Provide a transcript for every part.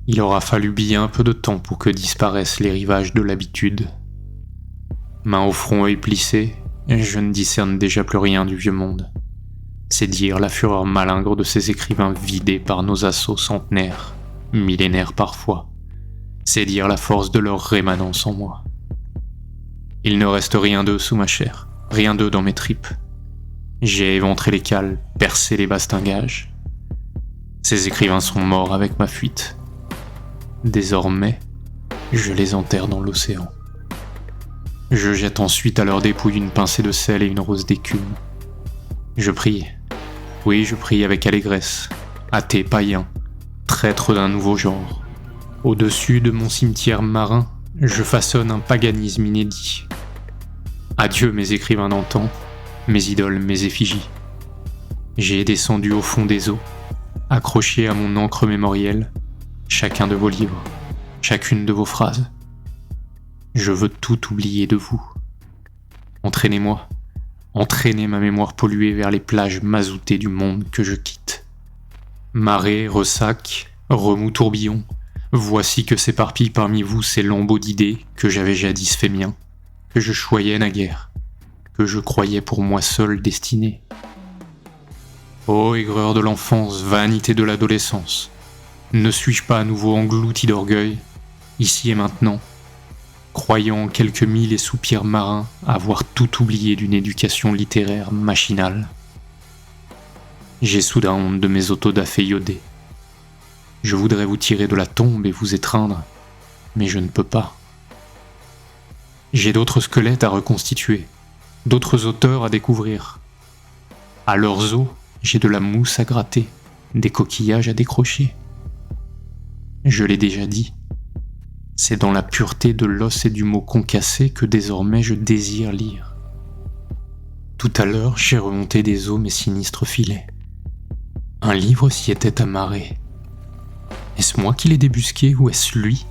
Il aura fallu bien peu de temps pour que disparaissent les rivages de l'habitude. Main au front, œil plissé, je ne discerne déjà plus rien du vieux monde. C'est dire la fureur malingre de ces écrivains vidés par nos assauts centenaires, millénaires parfois. C'est dire la force de leur rémanence en moi. Il ne reste rien d'eux sous ma chair, rien d'eux dans mes tripes. J'ai éventré les cales, percé les bastingages. Ces écrivains sont morts avec ma fuite. Désormais, je les enterre dans l'océan. Je jette ensuite à leur dépouille une pincée de sel et une rose d'écume. Je prie. Oui, je prie avec allégresse, athée, païen, traître d'un nouveau genre. Au-dessus de mon cimetière marin, je façonne un paganisme inédit. Adieu mes écrivains d'antan, mes idoles, mes effigies. J'ai descendu au fond des eaux, accroché à mon encre mémorielle, chacun de vos livres, chacune de vos phrases. Je veux tout oublier de vous. Entraînez-moi, entraînez ma mémoire polluée vers les plages mazoutées du monde que je quitte. Marée, ressac, remous tourbillon, voici que s'éparpillent parmi vous ces lambeaux d'idées que j'avais jadis fait mien, que je choyais naguère, que je croyais pour moi seul destiné. Ô aigreur de l'enfance, vanité de l'adolescence, ne suis-je pas à nouveau englouti d'orgueil, ici et maintenant, croyant en quelques mille et soupirs marins avoir tout oublié d'une éducation littéraire machinale? J'ai soudain honte de mes autodafés iodés. Je voudrais vous tirer de la tombe et vous étreindre, mais je ne peux pas. J'ai d'autres squelettes à reconstituer, d'autres auteurs à découvrir. À leurs os, j'ai de la mousse à gratter, des coquillages à décrocher. Je l'ai déjà dit, c'est dans la pureté de l'os et du mot concassé que désormais je désire lire. Tout à l'heure, j'ai remonté des eaux mes sinistres filets. Un livre s'y était amarré. Est-ce moi qui l'ai débusqué ou est-ce lui,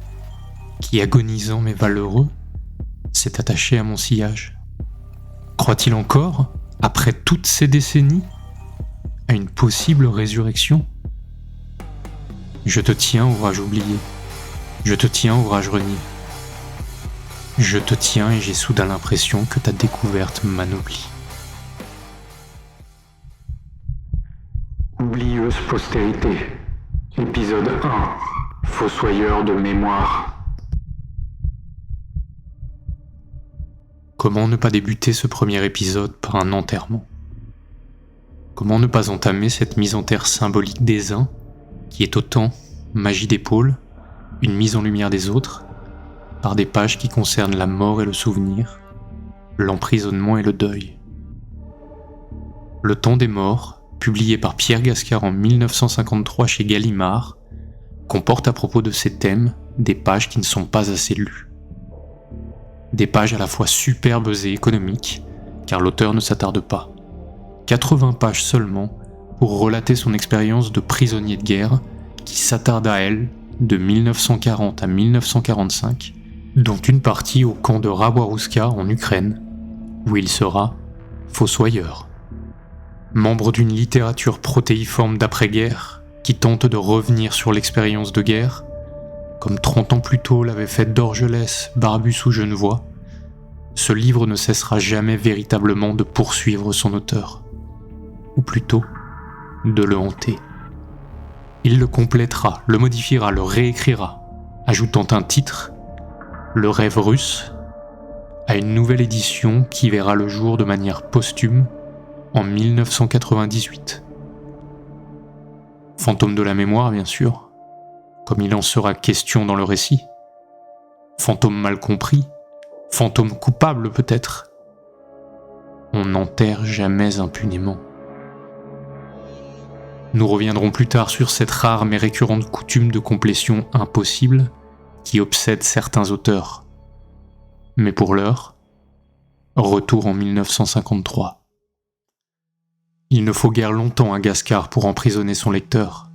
qui, agonisant mais valeureux, s'est attaché à mon sillage? Croit-il encore, après toutes ces décennies, à une possible résurrection? Je te tiens, ouvrage oublié. Je te tiens, ouvrage renié. Je te tiens et j'ai soudain l'impression que ta découverte m'anoblit. Oublieuse postérité. Épisode 1. Fossoyeur de mémoire. Comment ne pas débuter ce premier épisode par un enterrement? Comment ne pas entamer cette mise en terre symbolique des uns, qui est autant magie d'épaule, une mise en lumière des autres, par des pages qui concernent la mort et le souvenir, l'emprisonnement et le deuil. Le temps des morts, publié par Pierre Gascard en 1953 chez Gallimard, comporte à propos de ces thèmes des pages qui ne sont pas assez lues. Des pages à la fois superbes et économiques, car l'auteur ne s'attarde pas. 80 pages seulement pour relater son expérience de prisonnier de guerre qui s'attarde à elle de 1940 à 1945, dont une partie au camp de Rabarouska en Ukraine, où il sera fossoyeur. Membre d'une littérature protéiforme d'après-guerre qui tente de revenir sur l'expérience de guerre, comme 30 ans plus tôt l'avait fait Dorgelès, Barbus ou Genevoix, ce livre ne cessera jamais véritablement de poursuivre son auteur, ou plutôt de le hanter. Il le complétera, le modifiera, le réécrira, ajoutant un titre, Le rêve russe, à une nouvelle édition qui verra le jour de manière posthume en 1998. Fantôme de la mémoire, bien sûr, comme il en sera question dans le récit. Fantôme mal compris, fantôme coupable peut-être. On n'enterre jamais impunément. Nous reviendrons plus tard sur cette rare mais récurrente coutume de complétion impossible qui obsède certains auteurs. Mais pour l'heure, retour en 1953. Il ne faut guère longtemps à Gascard pour emprisonner son lecteur.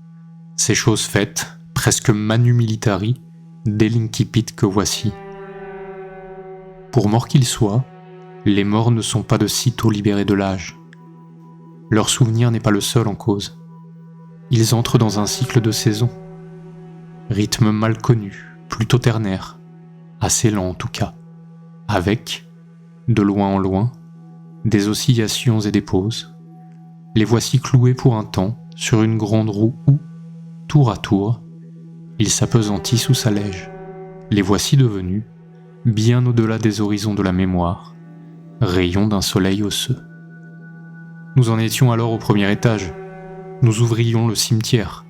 C'est chose faite, presque manu militari, dès l'incipit que voici. Pour morts qu'ils soient, les morts ne sont pas de sitôt libérés de l'âge. Leur souvenir n'est pas le seul en cause. Ils entrent dans un cycle de saison. rythme mal connu, plutôt ternaire, assez lent en tout cas, avec, de loin en loin, des oscillations et des pauses. Les voici cloués pour un temps sur une grande roue où, tour à tour, ils s'apesantissent ou s'allègent. Les voici devenus, bien au-delà des horizons de la mémoire, rayons d'un soleil osseux. Nous en étions alors au premier étage. Nous ouvrions le cimetière,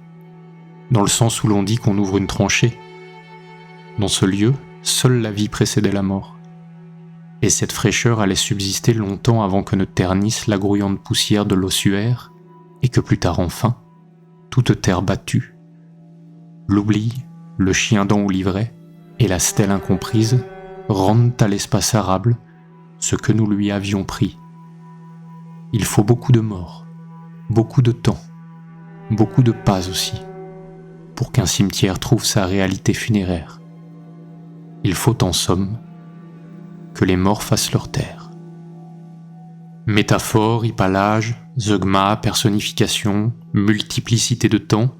dans le sens où l'on dit qu'on ouvre une tranchée. Dans ce lieu, seule la vie précédait la mort. Et cette fraîcheur allait subsister longtemps avant que ne ternisse la grouillante poussière de l'ossuaire et que plus tard enfin, toute terre battue, l'oubli, le chien dent ou l'ivraie et la stèle incomprise rendent à l'espace arable ce que nous lui avions pris. Il faut beaucoup de morts, beaucoup de temps, beaucoup de pas aussi, pour qu'un cimetière trouve sa réalité funéraire. Il faut en somme que les morts fassent leur terre. Métaphore, hypallage, zeugma, personnification, multiplicité de temps.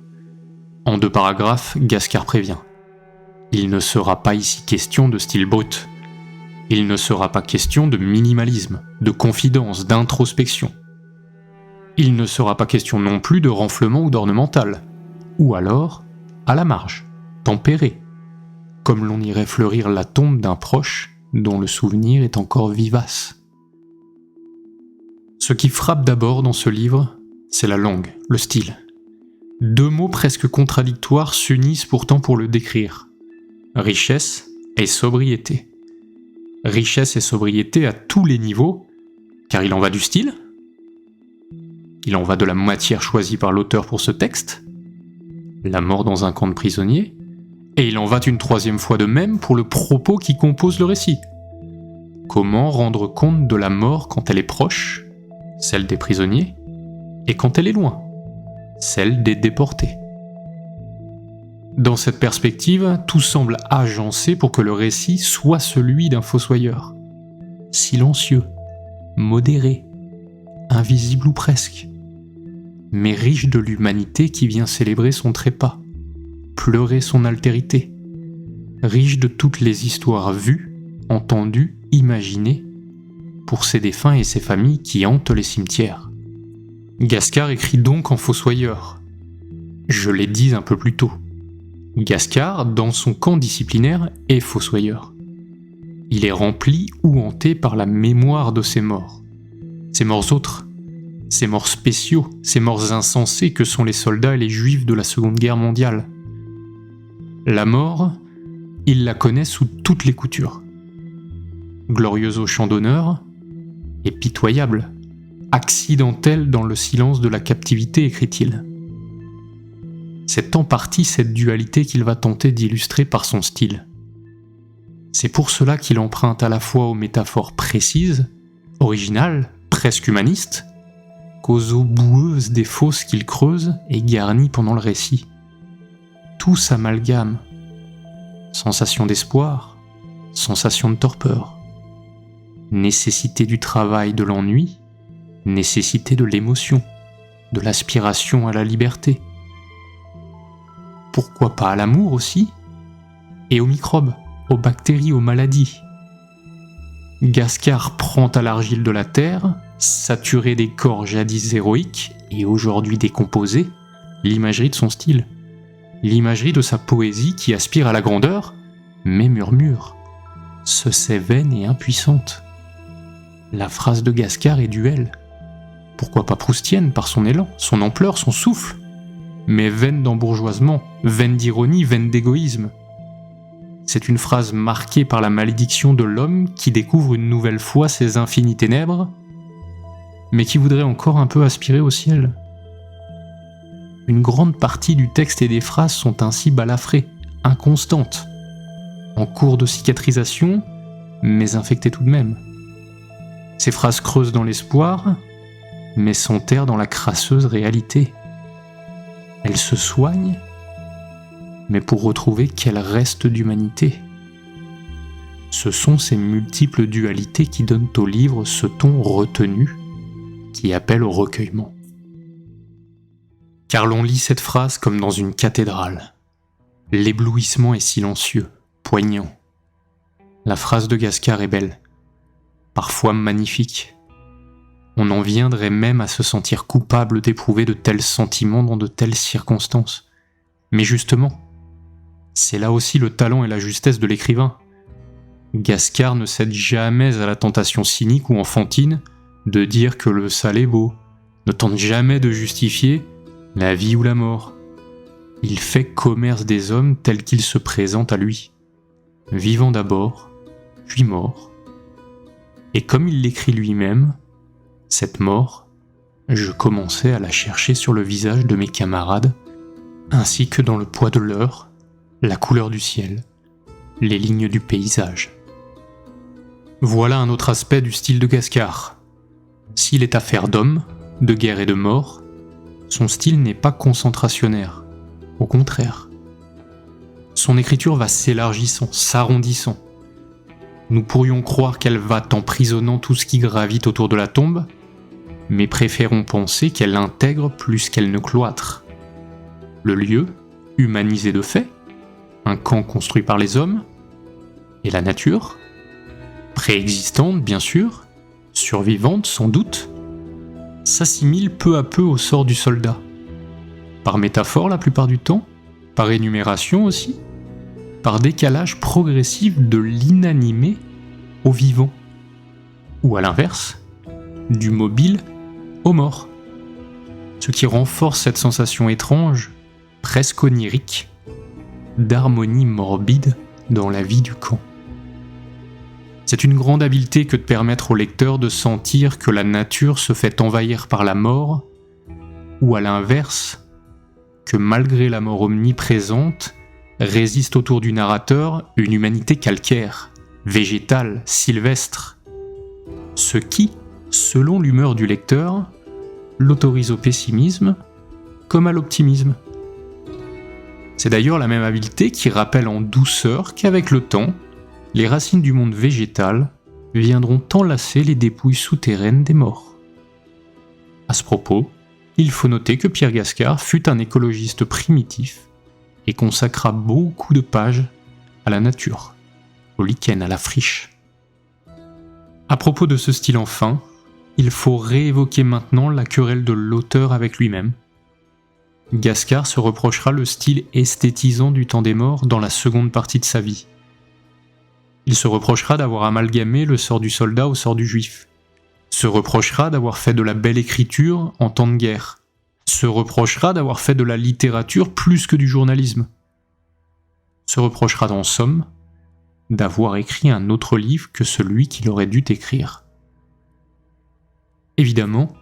En 2 paragraphes, Gascar prévient. Il ne sera pas ici question de style brut. Il ne sera pas question de minimalisme, de confidence, d'introspection. Il ne sera pas question non plus de renflement ou d'ornemental, ou alors, à la marge, tempéré, comme l'on irait fleurir la tombe d'un proche dont le souvenir est encore vivace. Ce qui frappe d'abord dans ce livre, c'est la langue, le style. 2 mots presque contradictoires s'unissent pourtant pour le décrire. Richesse et sobriété. Richesse et sobriété à tous les niveaux, car il en va du style, il en va de la matière choisie par l'auteur pour ce texte, la mort dans un camp de prisonniers, et il en va une 3e fois de même pour le propos qui compose le récit. Comment rendre compte de la mort quand elle est proche, celle des prisonniers, et quand elle est loin, celle des déportés. Dans cette perspective, tout semble agencé pour que le récit soit celui d'un fossoyeur. Silencieux, modéré, invisible ou presque, mais riche de l'humanité qui vient célébrer son trépas, pleurer son altérité, riche de toutes les histoires vues, entendues, imaginées, pour ces défunts et ces familles qui hantent les cimetières. Gascar écrit donc en fossoyeur. Je l'ai dit un peu plus tôt. Gascar, dans son camp disciplinaire, est fossoyeur. Il est rempli ou hanté par la mémoire de ces morts. Ces morts autres, ces morts spéciaux, ces morts insensés que sont les soldats et les juifs de la Seconde Guerre mondiale. La mort, il la connaît sous toutes les coutures. Glorieuse au champ d'honneur et pitoyable, accidentelle dans le silence de la captivité, écrit-il. C'est en partie cette dualité qu'il va tenter d'illustrer par son style. C'est pour cela qu'il emprunte à la fois aux métaphores précises, originales, presque humanistes, qu'aux eaux boueuses des fosses qu'il creuse et garnit pendant le récit. Tout s'amalgame. Sensation d'espoir, sensation de torpeur, nécessité du travail, de l'ennui, nécessité de l'émotion, de l'aspiration à la liberté. Pourquoi pas à l'amour aussi, et aux microbes, aux bactéries, aux maladies. Gascar prend à l'argile de la terre, saturée des corps jadis héroïques et aujourd'hui décomposés, l'imagerie de son style, l'imagerie de sa poésie qui aspire à la grandeur, mais murmure, se sait vaine et impuissante. La phrase de Gascar est duel. Pourquoi pas proustienne par son élan, son ampleur, son souffle, mais vaine d'embourgeoisement, vaine d'ironie, vaine d'égoïsme. C'est une phrase marquée par la malédiction de l'homme qui découvre une nouvelle fois ses infinies ténèbres, mais qui voudrait encore un peu aspirer au ciel. Une grande partie du texte et des phrases sont ainsi balafrées, inconstantes, en cours de cicatrisation, mais infectées tout de même. Ces phrases creusent dans l'espoir, mais s'enterrent dans la crasseuse réalité. Elles se soignent, mais pour retrouver quel reste d'humanité. Ce sont ces multiples dualités qui donnent au livre ce ton retenu qui appelle au recueillement. Car l'on lit cette phrase comme dans une cathédrale. L'éblouissement est silencieux, poignant. La phrase de Gascar est belle, parfois magnifique. On en viendrait même à se sentir coupable d'éprouver de tels sentiments dans de telles circonstances. Mais justement, c'est là aussi le talent et la justesse de l'écrivain. Gascar ne cède jamais à la tentation cynique ou enfantine de dire que le sale est beau, ne tente jamais de justifier la vie ou la mort. Il fait commerce des hommes tels qu'ils se présentent à lui, vivant d'abord, puis mort. Et comme il l'écrit lui-même, cette mort, je commençais à la chercher sur le visage de mes camarades, ainsi que dans le poids de l'heure, la couleur du ciel, les lignes du paysage. Voilà un autre aspect du style de Gascar. S'il est affaire d'hommes, de guerre et de mort, son style n'est pas concentrationnaire, au contraire. Son écriture va s'élargissant, s'arrondissant. Nous pourrions croire qu'elle va emprisonnant tout ce qui gravite autour de la tombe, mais préférons penser qu'elle intègre plus qu'elle ne cloître. Le lieu, humanisé de fait, un camp construit par les hommes, et la nature, préexistante bien sûr, survivante sans doute, s'assimile peu à peu au sort du soldat. Par métaphore la plupart du temps, par énumération aussi, par décalage progressif de l'inanimé au vivant, ou à l'inverse, du mobile au mort. Ce qui renforce cette sensation étrange, presque onirique, d'harmonie morbide dans la vie du camp. C'est une grande habileté que de permettre au lecteur de sentir que la nature se fait envahir par la mort, ou à l'inverse, que malgré la mort omniprésente, résiste autour du narrateur une humanité calcaire, végétale, sylvestre, ce qui, selon l'humeur du lecteur, l'autorise au pessimisme comme à l'optimisme. C'est d'ailleurs la même habileté qui rappelle en douceur qu'avec le temps, les racines du monde végétal viendront enlacer les dépouilles souterraines des morts. À ce propos, il faut noter que Pierre Gascar fut un écologiste primitif et consacra beaucoup de pages à la nature, au lichen, à la friche. À propos de ce style enfin, il faut réévoquer maintenant la querelle de l'auteur avec lui-même. Gascar se reprochera le style esthétisant du temps des morts dans la seconde partie de sa vie. Il se reprochera d'avoir amalgamé le sort du soldat au sort du juif, se reprochera d'avoir fait de la belle écriture en temps de guerre, se reprochera d'avoir fait de la littérature plus que du journalisme, se reprochera en somme d'avoir écrit un autre livre que celui qu'il aurait dû écrire. Évidemment,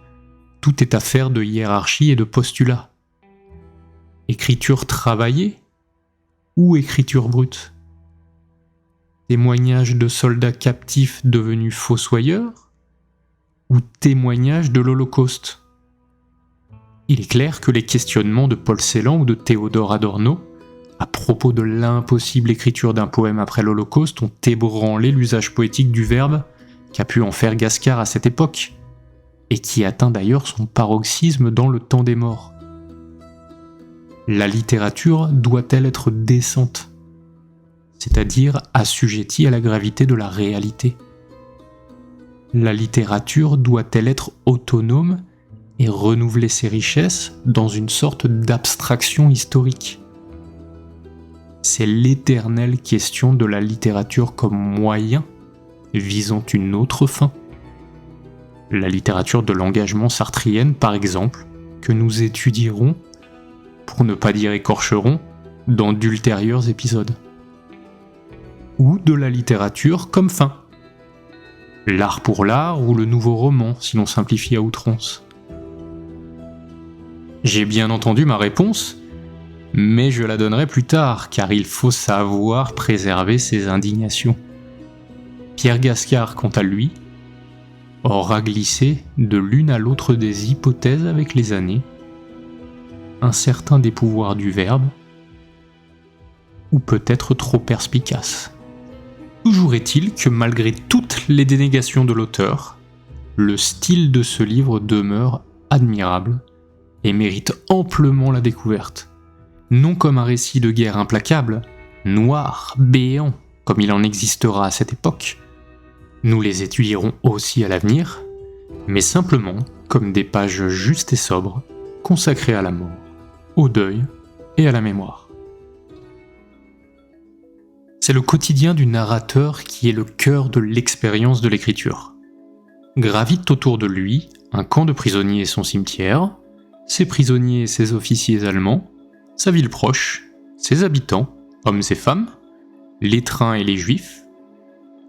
tout est affaire de hiérarchie et de postulat. Écriture travaillée ou écriture brute? Témoignage de soldats captifs devenus fossoyeurs ou témoignage de l'Holocauste? Il est clair que les questionnements de Paul Celan ou de Théodore Adorno à propos de l'impossible écriture d'un poème après l'Holocauste ont ébranlé l'usage poétique du verbe qu'a pu en faire Gascar à cette époque, et qui atteint d'ailleurs son paroxysme dans le temps des morts. La littérature doit-elle être décente, c'est-à-dire assujettie à la gravité de la réalité? La littérature doit-elle être autonome et renouveler ses richesses dans une sorte d'abstraction historique? C'est l'éternelle question de la littérature comme moyen visant une autre fin. La littérature de l'engagement sartrienne, par exemple, que nous étudierons, pour ne pas dire écorcherons, dans d'ultérieurs épisodes. Ou de la littérature comme fin. L'art pour l'art ou le nouveau roman, si l'on simplifie à outrance. J'ai bien entendu ma réponse, mais je la donnerai plus tard, car il faut savoir préserver ses indignations. Pierre Gascar, quant à lui, aura glissé de l'une à l'autre des hypothèses avec les années, incertain des pouvoirs du verbe, ou peut-être trop perspicace. Toujours est-il que malgré toutes les dénégations de l'auteur, le style de ce livre demeure admirable et mérite amplement la découverte. non comme un récit de guerre implacable, noir, béant, comme il en existera à cette époque. Nous les étudierons aussi à l'avenir, mais simplement comme des pages justes et sobres, consacrées à la mort, au deuil et à la mémoire. C'est le quotidien du narrateur qui est le cœur de l'expérience de l'écriture. Gravitent autour de lui un camp de prisonniers et son cimetière, ses prisonniers et ses officiers allemands, sa ville proche, ses habitants, hommes et femmes, les trains et les juifs,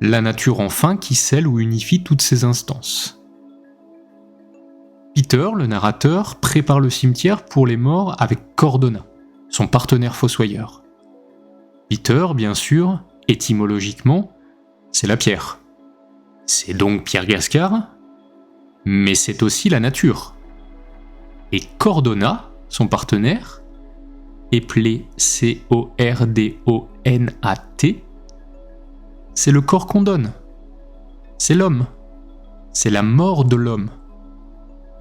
la nature enfin qui scelle ou unifie toutes ces instances. Peter, le narrateur, prépare le cimetière pour les morts avec Cordona, son partenaire fossoyeur. Peter, bien sûr, étymologiquement, c'est la pierre. C'est donc Pierre Gascard, mais c'est aussi la nature. Et Cordona, son partenaire, appelé C-O-R-D-O-N-A-T, c'est le corps qu'on donne. C'est l'homme. C'est la mort de l'homme.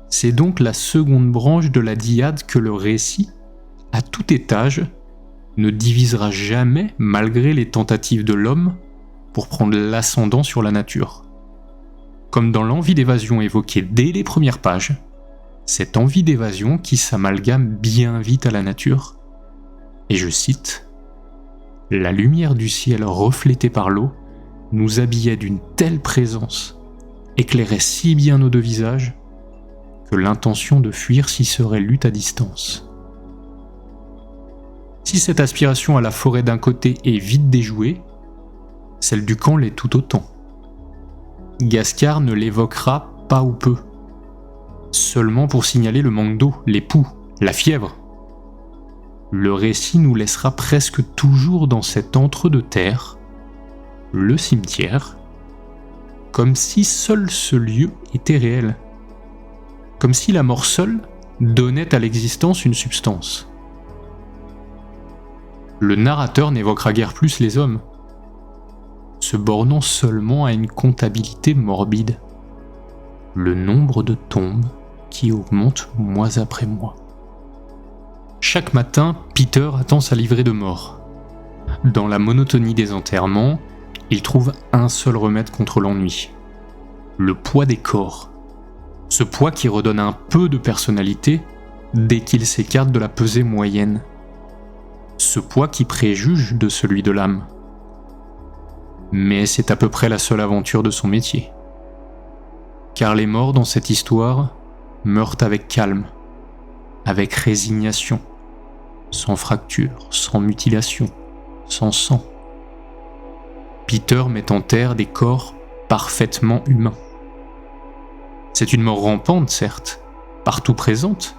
C'est donc la seconde branche de la dyade que le récit, à tout étage, ne divisera jamais malgré les tentatives de l'homme pour prendre l'ascendant sur la nature. Comme dans l'envie d'évasion évoquée dès les premières pages, cette envie d'évasion qui s'amalgame bien vite à la nature, et je cite, « La lumière du ciel reflétée par l'eau nous habillait d'une telle présence, éclairait si bien nos deux visages, que l'intention de fuir s'y serait lue à distance. » Si cette aspiration à la forêt d'un côté est vite déjouée, celle du camp l'est tout autant. Gascard ne l'évoquera pas ou peu, seulement pour signaler le manque d'eau, les poux, la fièvre. Le récit nous laissera presque toujours dans cet entre-deux-terres, le cimetière, comme si seul ce lieu était réel, comme si la mort seule donnait à l'existence une substance. Le narrateur n'évoquera guère plus les hommes, se bornant seulement à une comptabilité morbide, le nombre de tombes qui augmente mois après mois. Chaque matin, Peter attend sa livrée de mort. Dans la monotonie des enterrements, il trouve un seul remède contre l'ennui. Le poids des corps. Ce poids qui redonne un peu de personnalité dès qu'il s'écarte de la pesée moyenne. Ce poids qui préjuge de celui de l'âme. Mais c'est à peu près la seule aventure de son métier. Car les morts dans cette histoire meurent avec calme, avec résignation, sans fracture, sans mutilation, sans sang. Peter met en terre des corps parfaitement humains. C'est une mort rampante, certes, partout présente,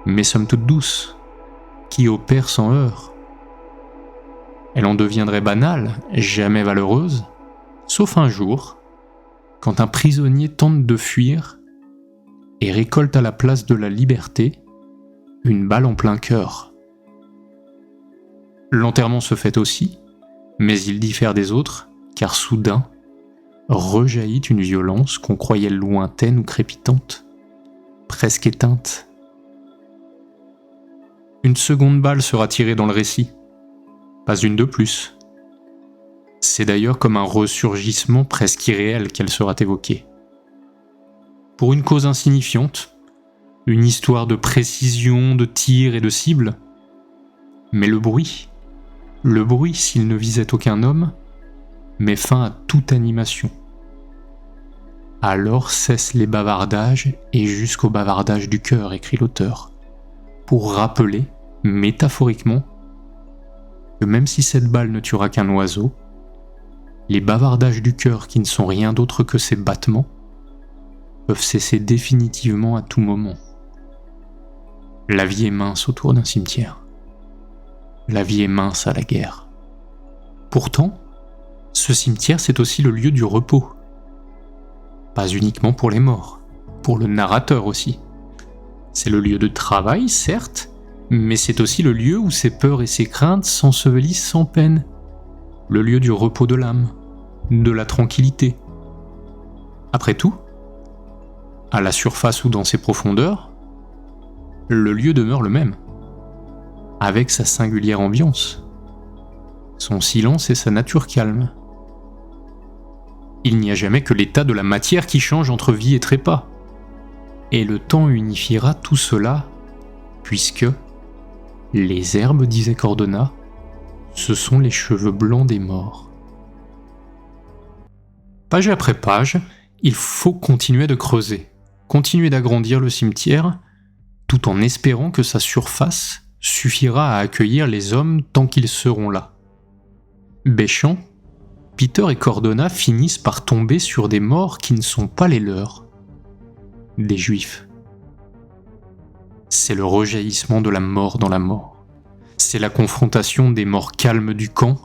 mais somme toute douce, qui opère sans heurts. Elle en deviendrait banale, jamais valeureuse, sauf un jour, quand un prisonnier tente de fuir et récolte à la place de la liberté une balle en plein cœur. L'enterrement se fait aussi, mais il diffère des autres, car soudain, rejaillit une violence qu'on croyait lointaine ou crépitante, presque éteinte. Une seconde balle sera tirée dans le récit, pas une de plus. C'est d'ailleurs comme un ressurgissement presque irréel qu'elle sera évoquée. Pour une cause insignifiante, une histoire de précision, de tir et de cible, mais le bruit, s'il ne visait aucun homme, met fin à toute animation. Alors cessent les bavardages et jusqu'au bavardage du cœur, écrit l'auteur, pour rappeler, métaphoriquement, que même si cette balle ne tuera qu'un oiseau, les bavardages du cœur qui ne sont rien d'autre que ses battements peuvent cesser définitivement à tout moment. La vie est mince autour d'un cimetière. La vie est mince à la guerre. Pourtant, ce cimetière c'est aussi le lieu du repos. Pas uniquement pour les morts, pour le narrateur aussi. C'est le lieu de travail, certes, mais c'est aussi le lieu où ses peurs et ses craintes s'ensevelissent sans peine. Le lieu du repos de l'âme, de la tranquillité. Après tout, à la surface ou dans ses profondeurs, le lieu demeure le même. avec sa singulière ambiance, son silence et sa nature calme. Il n'y a jamais que l'état de la matière qui change entre vie et trépas, et le temps unifiera tout cela, puisque les herbes, disait Cordona, ce sont les cheveux blancs des morts. Page après page, il faut continuer de creuser, continuer d'agrandir le cimetière, tout en espérant que sa surface suffira à accueillir les hommes tant qu'ils seront là. Bêchant, Peter et Cordona finissent par tomber sur des morts qui ne sont pas les leurs, des Juifs. C'est le rejaillissement de la mort dans la mort. C'est la confrontation des morts calmes du camp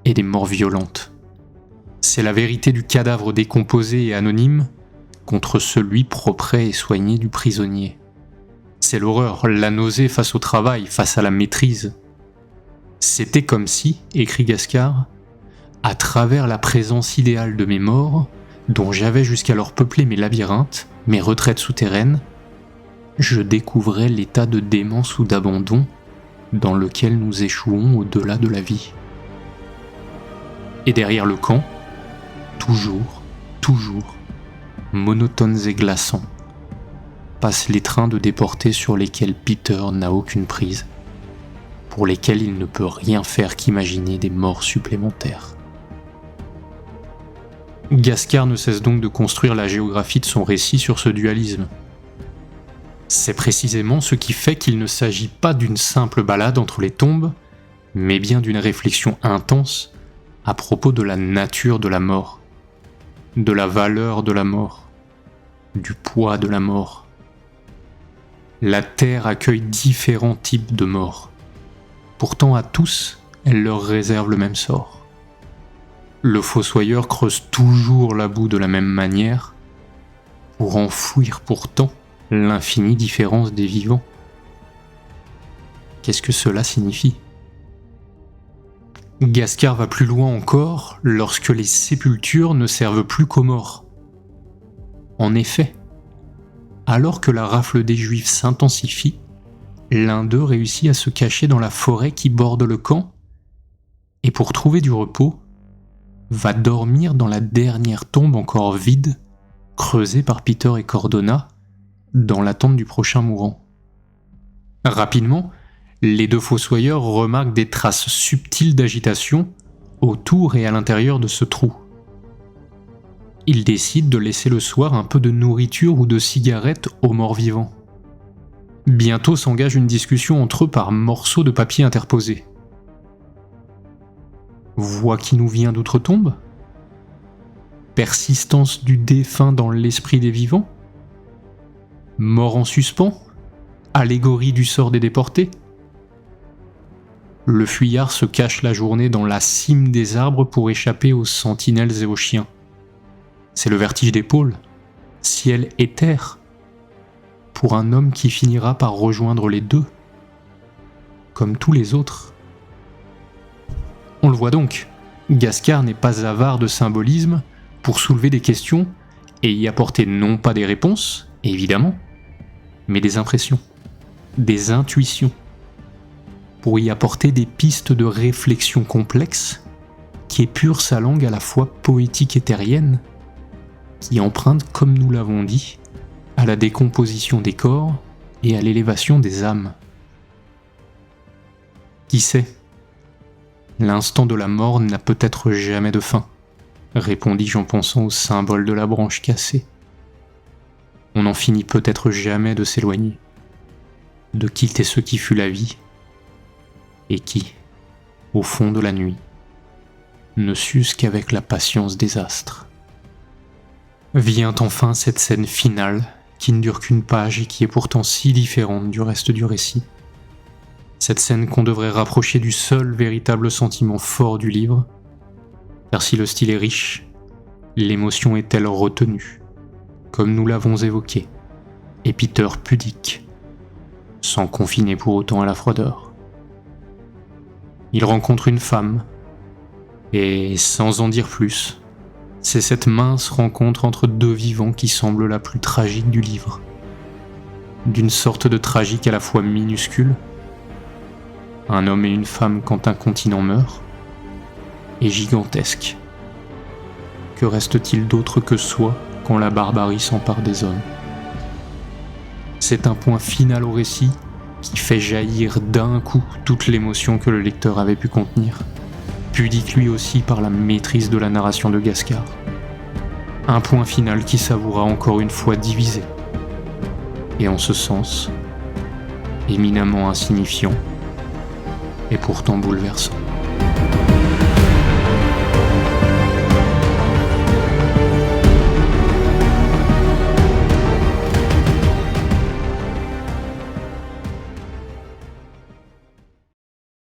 et des morts violentes. C'est la vérité du cadavre décomposé et anonyme contre celui propre et soigné du prisonnier. C'est l'horreur, la nausée face au travail, face à la maîtrise. C'était comme si, écrit Gascar, à travers la présence idéale de mes morts, dont j'avais jusqu'alors peuplé mes labyrinthes, mes retraites souterraines, je découvrais l'état de démence ou d'abandon dans lequel nous échouons au-delà de la vie. Et derrière le camp, toujours, monotones et glaçants, passent les trains de déportés sur lesquels Peter n'a aucune prise, pour lesquels il ne peut rien faire qu'imaginer des morts supplémentaires. Gascar ne cesse donc de construire la géographie de son récit sur ce dualisme. C'est précisément ce qui fait qu'il ne s'agit pas d'une simple balade entre les tombes, mais bien d'une réflexion intense à propos de la nature de la mort, de la valeur de la mort, du poids de la mort. La Terre accueille différents types de morts. Pourtant à tous, elle leur réserve le même sort. Le fossoyeur creuse toujours la boue de la même manière, pour enfouir pourtant l'infinie différence des vivants. Qu'est-ce que cela signifie ? Gascar va plus loin encore lorsque les sépultures ne servent plus qu'aux morts. En effet, alors que la rafle des Juifs s'intensifie, l'un d'eux réussit à se cacher dans la forêt qui borde le camp, et pour trouver du repos, va dormir dans la dernière tombe encore vide, creusée par Peter et Cordona, dans l'attente du prochain mourant. Rapidement, les deux fossoyeurs remarquent des traces subtiles d'agitation autour et à l'intérieur de ce trou. Ils décident de laisser le soir un peu de nourriture ou de cigarettes aux morts vivants. Bientôt s'engage une discussion entre eux par morceaux de papier interposés. Voix qui nous vient d'outre-tombe ? Persistance du défunt dans l'esprit des vivants ? Mort en suspens ? Allégorie du sort des déportés ? Le fuyard se cache la journée dans la cime des arbres pour échapper aux sentinelles et aux chiens. C'est le vertige des pôles, ciel et terre, pour un homme qui finira par rejoindre les deux, comme tous les autres. On le voit donc, Gascar n'est pas avare de symbolisme pour soulever des questions et y apporter non pas des réponses, évidemment, mais des impressions, des intuitions, pour y apporter des pistes de réflexion complexes qui épurent sa langue à la fois poétique et terrienne, qui emprunte, comme nous l'avons dit, à la décomposition des corps et à l'élévation des âmes. Qui sait ? L'instant de la mort n'a peut-être jamais de fin, répondis-je en pensant au symbole de la branche cassée. On n'en finit peut-être jamais de s'éloigner, de quitter ce qui fut la vie, et qui, au fond de la nuit, ne s'use qu'avec la patience des astres. Vient enfin cette scène finale qui ne dure qu'une page et qui est pourtant si différente du reste du récit. Cette scène qu'on devrait rapprocher du seul véritable sentiment fort du livre, car si le style est riche, l'émotion est-elle retenue, comme nous l'avons évoqué, et Peter pudique, sans confiner pour autant à la froideur. Il rencontre une femme, et sans en dire plus, c'est cette mince rencontre entre deux vivants qui semble la plus tragique du livre. D'une sorte de tragique à la fois minuscule un homme et une femme quand un continent meurt, est gigantesque. Que reste-t-il d'autre que soi quand la barbarie s'empare des hommes ? C'est un point final au récit qui fait jaillir d'un coup toute l'émotion que le lecteur avait pu contenir, pudique lui aussi par la maîtrise de la narration de Gascar. Un point final qui s'avouera encore une fois divisé, et en ce sens, éminemment insignifiant, et pourtant bouleversant.